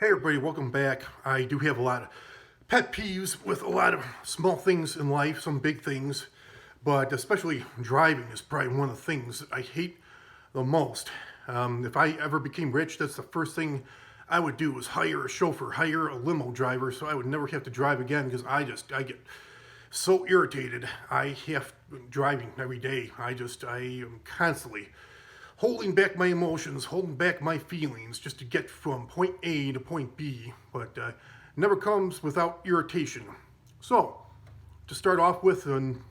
Hey everybody, welcome back. I do have a lot of pet peeves with a lot of small things in life, some big things, but especially driving is probably one of the things that I hate the most. If I ever became rich, that's the first thing I would do is hire a chauffeur, hire a limo driver, so I would never have to drive again because I get so irritated. I have driving every day. I am constantly holding back my emotions, holding back my feelings just to get from point A to point B, but never comes without irritation. So, to start off with,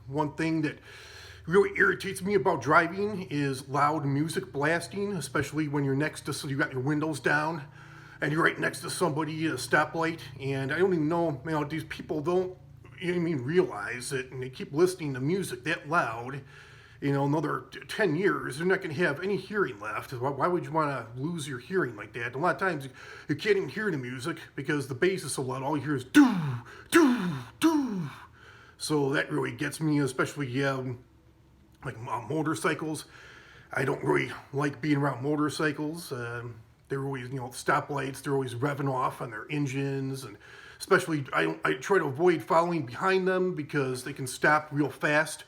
one thing that really irritates me about driving is loud music blasting, especially when you're next to, so you got your windows down and you're right next to somebody at a stoplight, and I don't even know, these people don't even realize it, and they keep listening to music that loud. Another 10 years, they're not going to have any hearing left. Why would you want to lose your hearing like that? A lot of times you can't even hear the music because the bass is so loud. All you hear is doo, doo, doo. So that really gets me, especially like motorcycles. I don't really like being around motorcycles. They're always, stoplights. They're always revving off on their engines, and especially I try to avoid following behind them because they can stop real fast.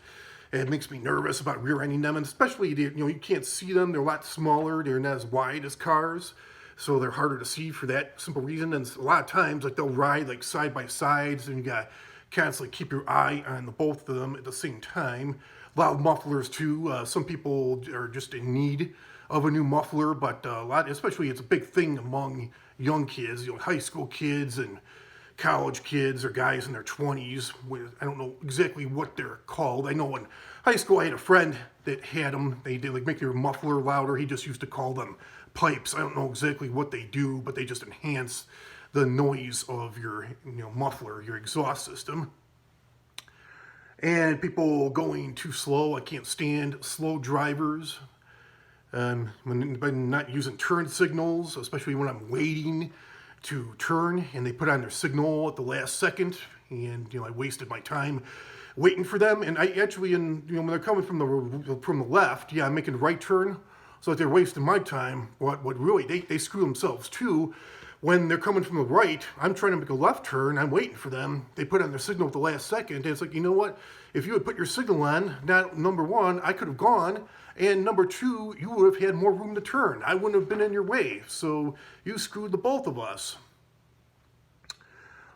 It makes me nervous about rear-ending them, and especially, you can't see them. They're a lot smaller. They're not as wide as cars, so they're harder to see for that simple reason. And a lot of times, like, they'll ride, like, side by sides, and you got to constantly keep your eye on the both of them at the same time. Loud mufflers, too. Some people are just in need of a new muffler, but especially it's a big thing among young kids, high school kids and college kids or guys in their 20s. I don't know exactly what they're called. I know in high school I had a friend that had them. They did like make their muffler louder. He just used to call them pipes. I don't know exactly what they do, but they just enhance the noise of your muffler, your exhaust system. And people going too slow. I can't stand slow drivers. When not using turn signals, especially when I'm waiting to turn and they put on their signal at the last second, and I wasted my time waiting for them. And I actually, when they're coming from the left, I'm making a right turn, so that they're wasting my time. What really they screw themselves too. When they're coming from the right, I'm trying to make a left turn. I'm waiting for them. They put on their signal at the last second. And it's like, you know what? If you had put your signal on, not number one, I could have gone. And number two, you would have had more room to turn. I wouldn't have been in your way. So you screwed the both of us.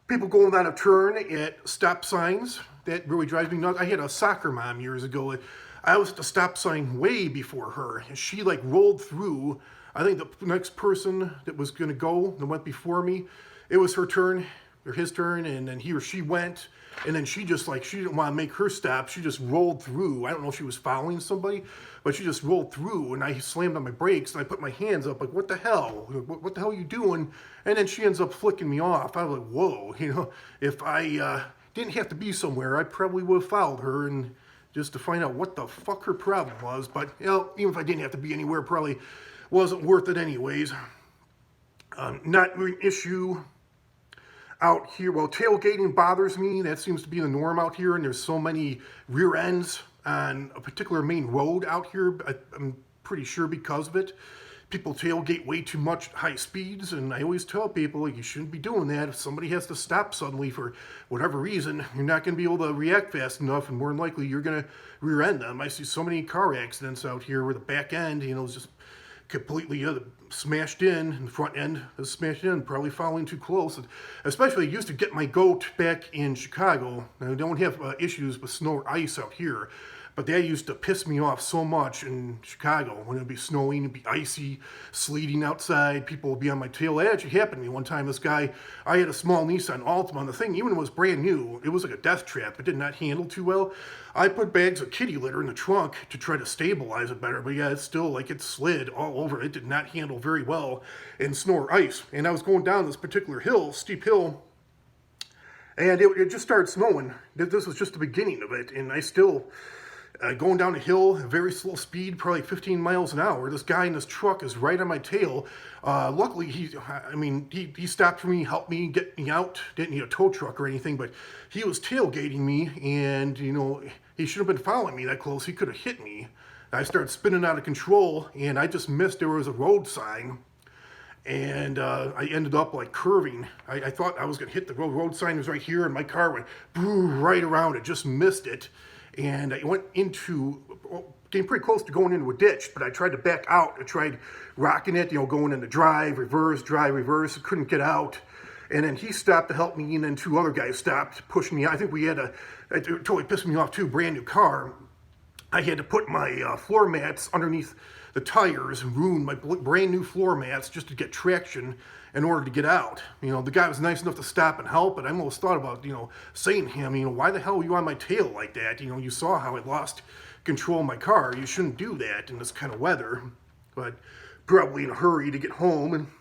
People going out of turn at stop signs, that really drives me nuts. I had a soccer mom years ago. I was at the stop sign way before her, and she like rolled through. I think the next person that was going to go that went before me, it was her turn, or his turn, and then he or she went, and then she just she didn't want to make her stop. She just rolled through. I don't know if she was following somebody, but she just rolled through, and I slammed on my brakes, and I put my hands up, like, what the hell? What the hell are you doing? And then she ends up flicking me off. I was like, whoa, if I didn't have to be somewhere, I probably would have followed her, and just to find out what the fuck her problem was. But, even if I didn't have to be anywhere, probably wasn't worth it anyways. Not really an issue out here. Well, tailgating bothers me. That seems to be the norm out here, and there's so many rear ends on a particular main road out here. I'm pretty sure because of it. People tailgate way too much at high speeds, and I always tell people, like, you shouldn't be doing that. If somebody has to stop suddenly for whatever reason, you're not going to be able to react fast enough, and more than likely you're going to rear end them. I see so many car accidents out here where the back end, is just completely smashed in, and the front end is smashed in, probably following too close. Especially, I used to get my goat back in Chicago. Now, I don't have issues with snow or ice out here, but that used to piss me off so much in Chicago. When it'd be snowing, it'd be icy, sleeting outside, people would be on my tail. That actually happened to me one time. This guy, I had a small Nissan Altima, and the thing, even was brand new, it was like a death trap. It did not handle too well. I put bags of kitty litter in the trunk to try to stabilize it better, but it's still, it slid all over. It did not handle very well in snow or ice. And I was going down this particular hill, steep hill, and it just started snowing. This was just the beginning of it, and I still... going down a hill, very slow speed, probably 15 miles an hour. This guy in this truck is right on my tail. Luckily, he stopped for me, helped me, get me out. Didn't need a tow truck or anything, but he was tailgating me, and, he should have been following me that close. He could have hit me. I started spinning out of control, and I just missed. There was a road sign, and I ended up like curving. I thought I was going to hit the road sign was right here, and my car went right around it, just missed it, and I went into, getting pretty close to going into a ditch, but I tried to back out. I tried rocking it, going into drive, reverse, couldn't get out. And then he stopped to help me, and then two other guys stopped, pushing me. I think we had it totally pissed me off too, brand new car. I had to put my floor mats underneath the tires and ruin my brand new floor mats just to get traction in order to get out. The guy was nice enough to stop and help, but I almost thought about, saying to him, why the hell were you on my tail like that? You saw how I lost control of my car. You shouldn't do that in this kind of weather. But probably in a hurry to get home.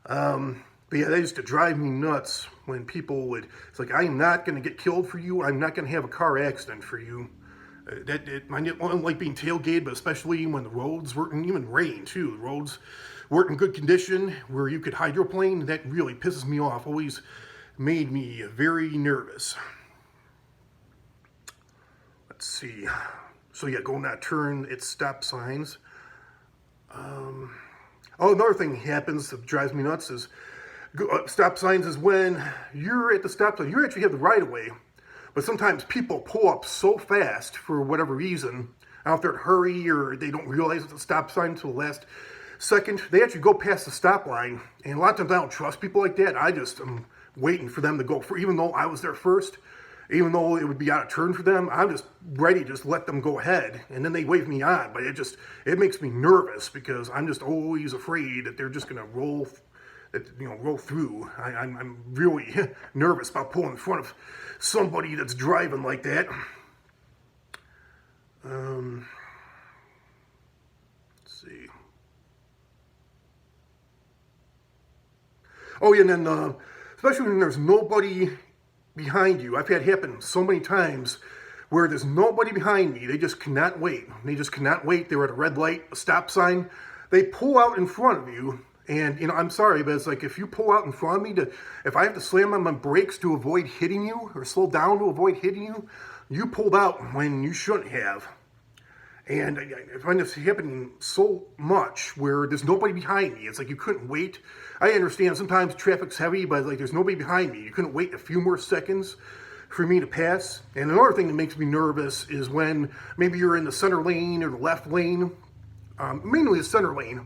But yeah, that used to drive me nuts when people would, it's like, I am not going to get killed for you. I'm not going to have a car accident for you. I didn't like being tailgated, but especially when the roads weren't, even rain too, the roads weren't in good condition where you could hydroplane. That really pisses me off. Always made me very nervous. Let's see. So yeah, going that turn, it's stop signs. Another thing happens that drives me nuts is stop signs is when you're at the stop sign, you actually have the right of way, but sometimes people pull up so fast for whatever reason. I don't know if they're in a hurry or they don't realize it's a stop sign until the last second. They actually go past the stop line, and a lot of times I don't trust people like that. I just am waiting for them to go, even though I was there first. Even though it would be out of turn for them, I'm just ready to just let them go ahead, and then they wave me on. But it makes me nervous because I'm just always afraid that they're just going to roll through. I'm really nervous about pulling in front of somebody that's driving like that. Let's see. Oh yeah, and then especially when there's nobody behind you. I've had it happen so many times where there's nobody behind me. They just cannot wait. They're at a red light, a stop sign. They pull out in front of you. And, I'm sorry, but it's like if you pull out in front of me, if I have to slam on my brakes to avoid hitting you or slow down to avoid hitting you, you pulled out when you shouldn't have. And I find this happening so much where there's nobody behind me. It's like you couldn't wait. I understand sometimes traffic's heavy, but like there's nobody behind me. You couldn't wait a few more seconds for me to pass. And another thing that makes me nervous is when maybe you're in the center lane or the left lane, mainly the center lane.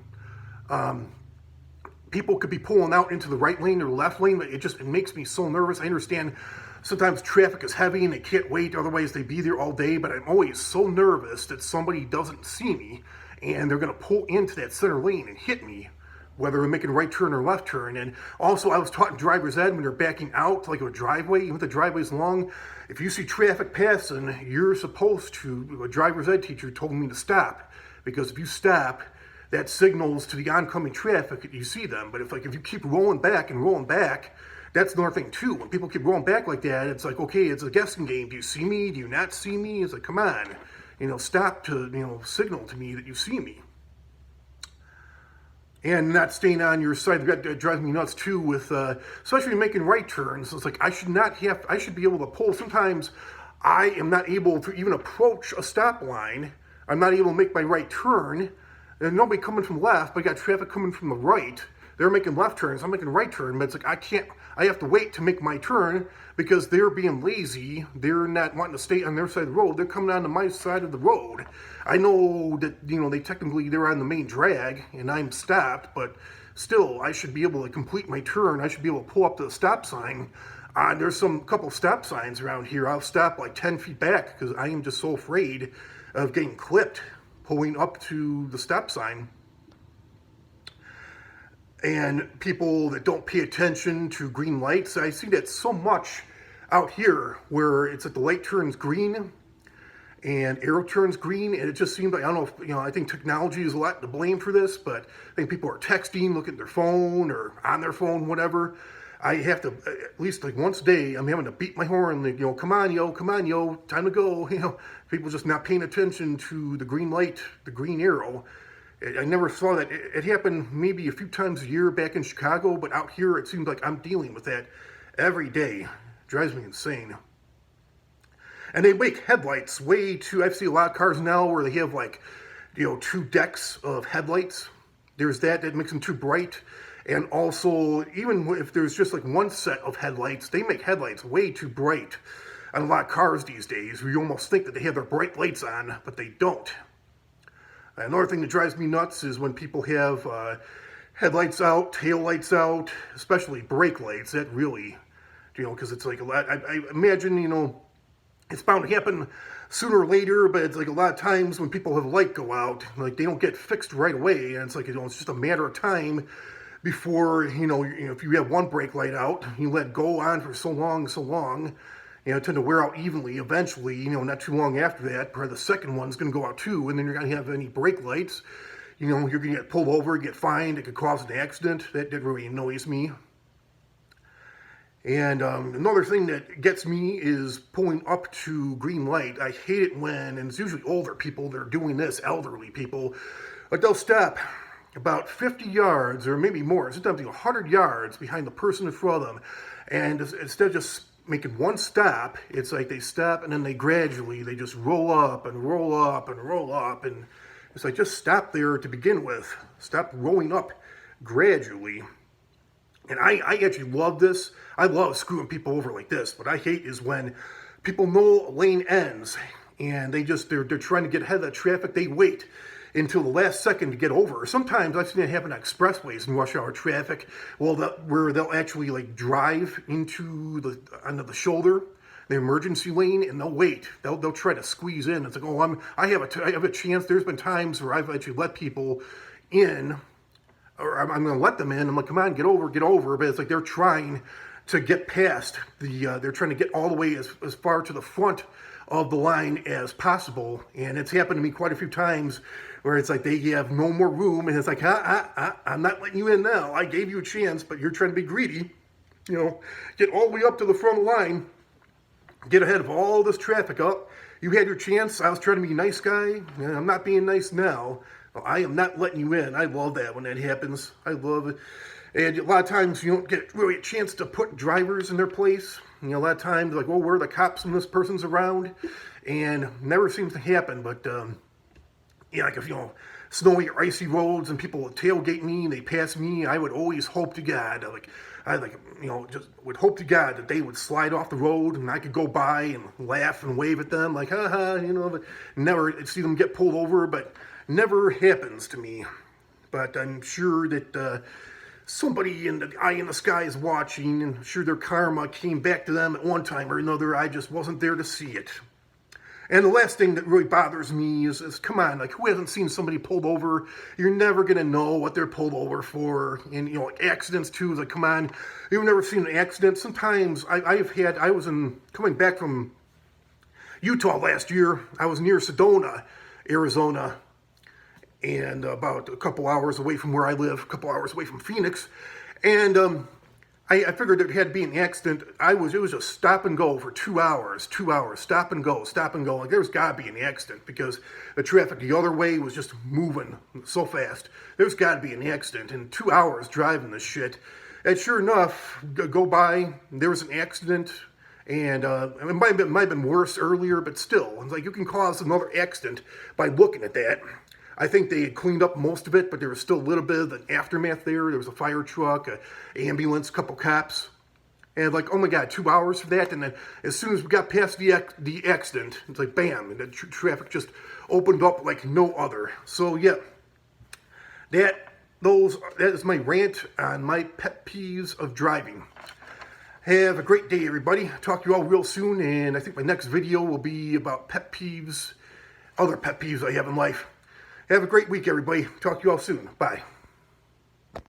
People could be pulling out into the right lane or the left lane, but it makes me so nervous. I understand sometimes traffic is heavy and they can't wait, otherwise they'd be there all day, but I'm always so nervous that somebody doesn't see me and they're going to pull into that center lane and hit me, whether we're making a right turn or left turn. And also, I was taught in driver's ed when they're backing out to like a driveway, even if the driveway's long, if you see traffic passing, you're supposed to, a driver's ed teacher told me to stop, because if you stop, that signals to the oncoming traffic that you see them. But if you keep rolling back, that's another thing too. When people keep rolling back like that, it's like, okay, it's a guessing game. Do you see me? Do you not see me? It's like, come on, stop to, signal to me that you see me. And not staying on your side, that drives me nuts too with, especially making right turns. It's like, I should be able to pull. Sometimes I am not able to even approach a stop line. I'm not able to make my right turn. There's nobody coming from the left, but I got traffic coming from the right. They're making left turns, I'm making a right turn, but it's like I have to wait to make my turn because they're being lazy. They're not wanting to stay on their side of the road. They're coming onto my side of the road. I know that, they're on the main drag and I'm stopped, but still, I should be able to complete my turn. I should be able to pull up to the stop sign. There's couple stop signs around here. I'll stop like 10 feet back because I am just so afraid of getting clipped pulling up to the stop sign. And people that don't pay attention to green lights, I see that so much out here where it's like the light turns green and arrow turns green, and it just seems like, I don't know if, I think technology is a lot to blame for this, but I think people are texting, looking at their phone or on their phone, whatever. I have to, at least like once a day, I'm having to beat my horn, like, come on, yo, time to go. People just not paying attention to the green light, the green arrow. I never saw that. It happened maybe a few times a year back in Chicago, but out here it seems like I'm dealing with that every day. It drives me insane. And they make headlights way too, I see a lot of cars now where they have like, 2 decks of headlights. There's that makes them too bright. And also, even if there's just like one set of headlights, they make headlights way too bright on a lot of cars these days. You almost think that they have their bright lights on, but they don't. Another thing that drives me nuts is when people have headlights out, tail lights out, especially brake lights. That really, because it's like a lot. I imagine, it's bound to happen sooner or later, but it's like a lot of times when people have light go out, like they don't get fixed right away, and it's like, it's just a matter of time before, if you have one brake light out, you let go on for so long, tend to wear out evenly. Eventually, not too long after that, probably the second one's going to go out too, and then you're going to have any brake lights. You're going to get pulled over, get fined, it could cause an accident. That really annoys me. And another thing that gets me is pulling up to green light. I hate it when, and it's usually older people that are doing this, elderly people, but they'll stop about 50 yards or maybe more, sometimes 100 yards behind the person in front of them. And instead of just making one stop, it's like they stop and then they just roll up and roll up and roll up. And it's like, just stop there to begin with. Stop rolling up gradually. And I actually love this. I love screwing people over like this. What I hate is when people know a lane ends and they're trying to get ahead of the traffic. They wait until the last second to get over. Sometimes I've seen it happen on expressways in rush hour traffic, where they'll actually like drive onto the shoulder, the emergency lane, and they'll wait. They'll try to squeeze in. It's like, oh, I have a chance. There's been times where I've actually let people in, or I'm going to let them in. I'm like, come on, get over. But it's like they're trying to get past they're trying to get all the way as far to the front of the line as possible. And it's happened to me quite a few times where it's like they have no more room, and it's like, I'm not letting you in now. I gave you a chance, but you're trying to be greedy. Get all the way up to the front of the line, get ahead of all this traffic up. You had your chance. I was trying to be a nice guy, and I'm not being nice now. I am not letting you in. I love that when that happens. I love it. And a lot of times you don't get really a chance to put drivers in their place. A lot of times, like, where are the cops when this person's around? And never seems to happen. But, like if, snowy or icy roads and people would tailgate me and they pass me, I would always hope to God, just would hope to God that they would slide off the road and I could go by and laugh and wave at them like, but never see them get pulled over, but never happens to me. But I'm sure that somebody in the eye in the sky is watching, and I'm sure their karma came back to them at one time or another. I just wasn't there to see it. And the last thing that really bothers me is come on, like, who hasn't seen somebody pulled over? You're never going to know what they're pulled over for. And, like accidents too, like, come on, you've never seen an accident. Sometimes I was coming back from Utah last year. I was near Sedona, Arizona, and about a couple hours away from where I live, a couple hours away from Phoenix. And I figured it had to be an accident. It was just stop and go for 2 hours, stop and go. Like, there's got to be an accident because the traffic the other way was just moving so fast. There's got to be an accident. And 2 hours driving this shit. And sure enough, go by, there was an accident. And it might have been worse earlier, but still, it's like you can cause another accident by looking at that. I think they had cleaned up most of it, but there was still a little bit of an aftermath there. There was a fire truck, an ambulance, a couple cops. And like, oh my God, 2 hours for that? And then as soon as we got past the accident, it's like, bam, and the traffic just opened up like no other. So yeah, that is my rant on my pet peeves of driving. Have a great day, everybody. Talk to you all real soon, and I think my next video will be about pet peeves, other pet peeves I have in life. Have a great week, everybody. Talk to you all soon. Bye.